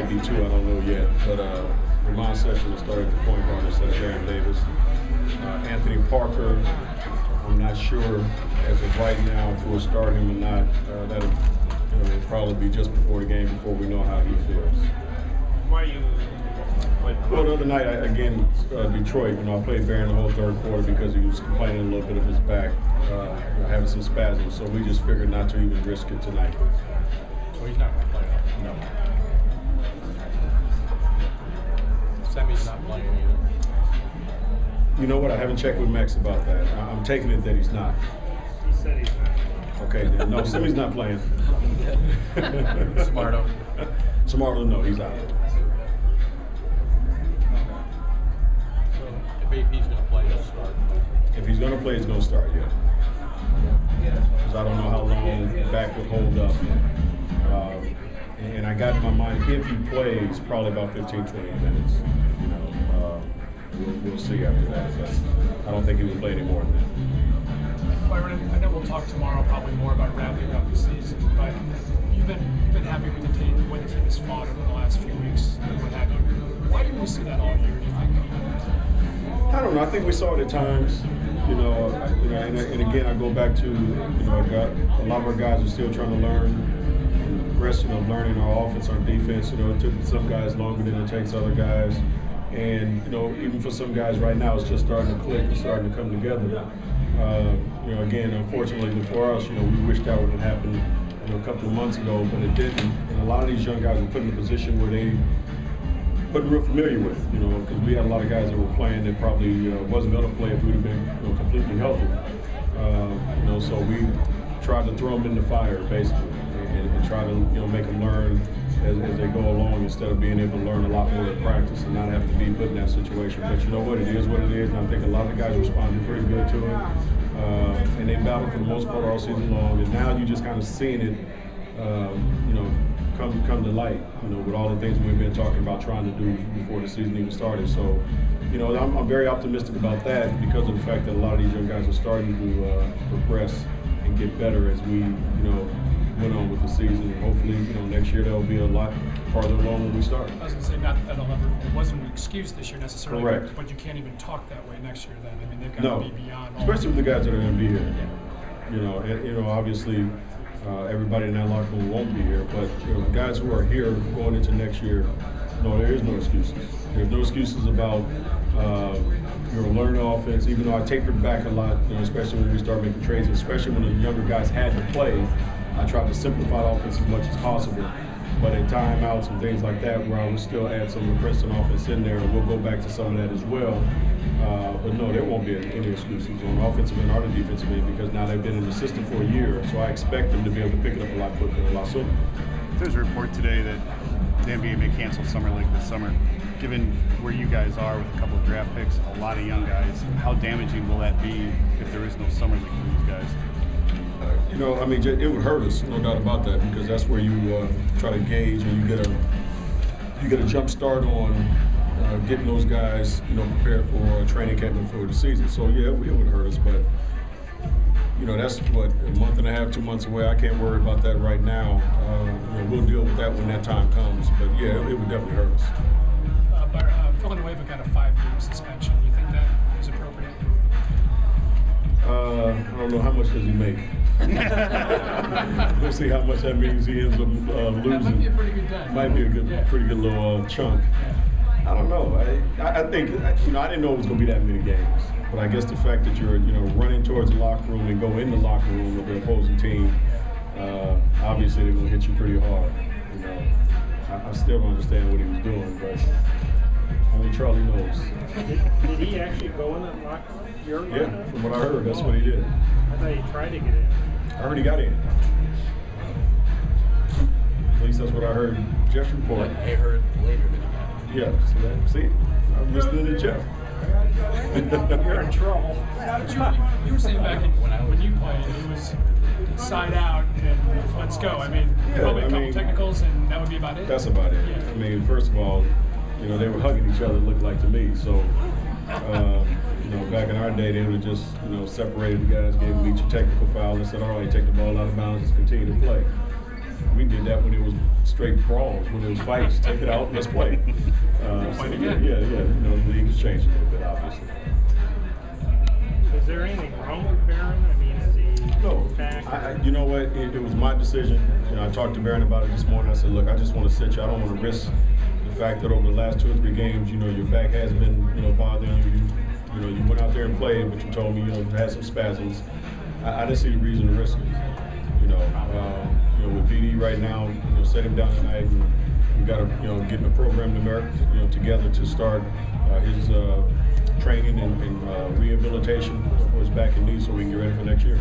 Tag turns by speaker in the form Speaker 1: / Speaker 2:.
Speaker 1: might be 2, I don't know yet. But Ramon Session has started at the point guard instead of Aaron Davis. Anthony Parker, I'm not sure as of right now if we'll start him or not. That'll probably be just before the game, before we know how he feels.
Speaker 2: Why are you?
Speaker 1: Well, the other night, Detroit, I played Barron the whole third quarter because he was complaining a little bit of his back, having some spasms. So we just figured not to even risk it tonight.
Speaker 2: So he's not going to play?
Speaker 1: No.
Speaker 2: Semi's not playing either.
Speaker 1: You know what? I haven't checked with Max about that. I'm taking it that he's not.
Speaker 2: He said he's not.
Speaker 1: Okay, then. No, Semi's not playing. Smarto, no, he's out.
Speaker 2: If AP's going to play, he'll start.
Speaker 1: If he's going to play, he's going to start, yeah. Because I don't know how long the back would hold up. And I got in my mind, if he plays, probably about 15, 20 minutes. We'll see after that. But I don't think he would play any more than that.
Speaker 3: Byron, I know we'll talk tomorrow probably more about wrapping up the season, but you've been happy with the way the team has fought over the last few weeks and what have you. Why didn't we see that all year, do you think?
Speaker 1: I don't know. I think we saw it at times. And again, I go back to, a lot of our guys are still trying to learn, progression of learning our offense, our defense. It took some guys longer than it takes other guys. And, even for some guys right now, it's just starting to click and starting to come together. Again, unfortunately for us, we wish that would have happened, a couple of months ago, but it didn't. And a lot of these young guys were put in a position where they wasn't real familiar with, because we had a lot of guys that were playing that probably wasn't going to play if we'd have been completely healthy. So we tried to throw them in the fire, basically, and try to make them learn as they go along instead of being able to learn a lot more at practice and not have to be put in that situation. But you know what, it is what it is, and I think a lot of the guys responded pretty good to it. And they battled for the most part all season long, and now you're just kind of seeing it, come to light, with all the things we've been talking about trying to do before the season even started. So, I'm very optimistic about that because of the fact that a lot of these young guys are starting to progress and get better as we, went on with the season. And hopefully, next year they'll be a lot farther along when we start.
Speaker 3: I was going to say, not that it wasn't an excuse this year necessarily,
Speaker 1: correct,
Speaker 3: but you can't even talk that way next year then. I mean, they've got to be beyond all.
Speaker 1: Especially with the guys that are going to be here.
Speaker 3: Yeah.
Speaker 1: Obviously, everybody in that locker room won't be here, but the guys who are here going into next year, no, there is no excuses. There's no excuses about learning offense, even though I tapered back a lot, especially when we start making trades, especially when the younger guys had to play. I tried to simplify the offense as much as possible, but in timeouts and things like that, where I would still add some of the Princeton offense in there, and we'll go back to some of that as well. But no, there won't be any excuses on the offensive end or the defensive end because now they've been in the system for a year, so I expect them to be able to pick it up a lot quicker and a lot sooner.
Speaker 4: There's a report today that the NBA may cancel Summer League this summer. Given where you guys are with a couple of draft picks, a lot of young guys, how damaging will that be if there is no Summer League for these guys?
Speaker 1: It would hurt us, no doubt about that, because that's where you try to gauge and you get a jump start on getting those guys, prepared for training camp and for the season. So yeah, it would hurt us, but that's what, a month and a half, 2 months away. I can't worry about that right now. We'll deal with that when that time comes. But yeah, it would definitely hurt us.
Speaker 3: Villanueva got a 5-game suspension. Do you think that is appropriate?
Speaker 1: I don't know, how much does he make? We'll see how much that means he ends up losing.
Speaker 3: That might be a pretty good day.
Speaker 1: Might be a pretty good little chunk. I don't know. I think, I didn't know it was going to be that many games. But I guess the fact that you're, running towards the locker room and go in the locker room of the opposing team, obviously they're going to hit you pretty hard. I still don't understand what he was doing, but only Charlie knows.
Speaker 2: Did he actually go in that locker room?
Speaker 1: Yeah, from what I heard, that's what he did.
Speaker 2: I thought he tried to get in.
Speaker 1: I heard he got in. At least that's what I heard Jeff's report.
Speaker 5: I heard later that he got in.
Speaker 1: Yeah, see, I'm listening to Jeff.
Speaker 2: You're in trouble.
Speaker 3: You were saying back when you played, it was side out and let's go. Probably a couple technicals and that would be about it.
Speaker 1: That's about it.
Speaker 3: Yeah.
Speaker 1: First of all, they were hugging each other, it looked like to me. So, back in our day, they would have just, separated the guys, gave them each a technical foul, and said, all right, take the ball out of bounds, just continue to play. We did that when it was straight brawls, when it was fights. Take it out, let's play.
Speaker 3: Fight again.
Speaker 1: Yeah. The league has changed a little bit, obviously.
Speaker 2: Is there anything wrong with Byron? I mean, is he
Speaker 1: No,
Speaker 2: back?
Speaker 1: you know what? It was my decision. I talked to Byron about it this morning. I said, look, I just want to sit you. I don't want to risk the fact that over the last 2 or 3 games, your back has been, bothering you. You went out there and played, but you told me, you had some spasms. I didn't see the reason to risk it. With BD right now, set him down tonight, and we got to, get the program together to start his training and rehabilitation for his back and knee, so we can get ready for next year.